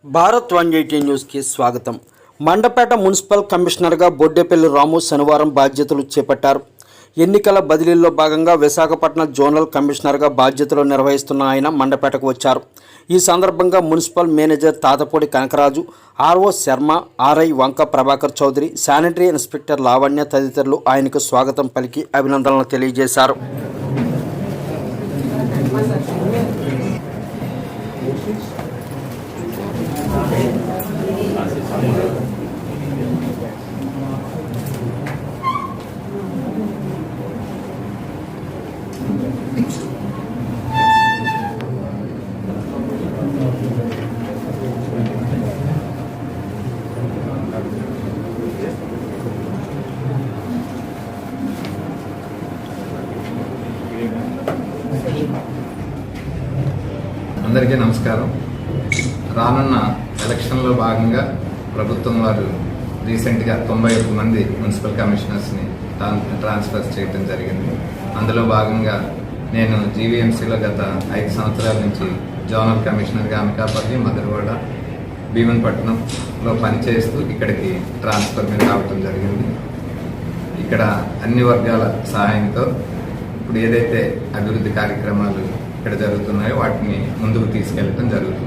భారత్ 180 న్యూస్కి స్వాగతం. మండపేట మున్సిపల్ కమిషనర్గా బొడ్డేపల్లి రాము శనివారం బాధ్యతలు చేపట్టారు. ఎన్నికల బదిలీల్లో భాగంగా విశాఖపట్నం జోనల్ కమిషనర్గా బాధ్యతలు నిర్వహిస్తున్న ఆయన మండపేటకు వచ్చారు. ఈ సందర్భంగా municipal manager Tatapudi Kanakaraju, RO Sharma, RI Vanka Prabhakar Chaudhary, sanitary inspector Lavanya తదితరులు ఆయనకు స్వాగతం పలికి అభినందనలు తెలియజేశారు. అందరికీ నమస్కారం. రానున్న ఎలక్షన్లో భాగంగా ప్రభుత్వం వారు రీసెంట్గా 91 మంది మున్సిపల్ కమిషనర్స్ని ట్రాన్స్ఫర్ చేయడం జరిగింది. అందులో భాగంగా నేను జీవీఎంసీలో గత 5 సంవత్సరాల నుంచి జోనల్ కమిషనర్గా అనకాపల్లి, మధురవాడ, భీమన్పట్నంలో పనిచేస్తూ ఇక్కడికి ట్రాన్స్ఫర్ మీద రావడం జరిగింది. ఇక్కడ అన్ని వర్గాల సహాయంతో ఇప్పుడు ఏదైతే అభివృద్ధి కార్యక్రమాలు ఇక్కడ జరుగుతున్నాయో వాటిని ముందుకు తీసుకెళ్ళటం జరుగుతుంది.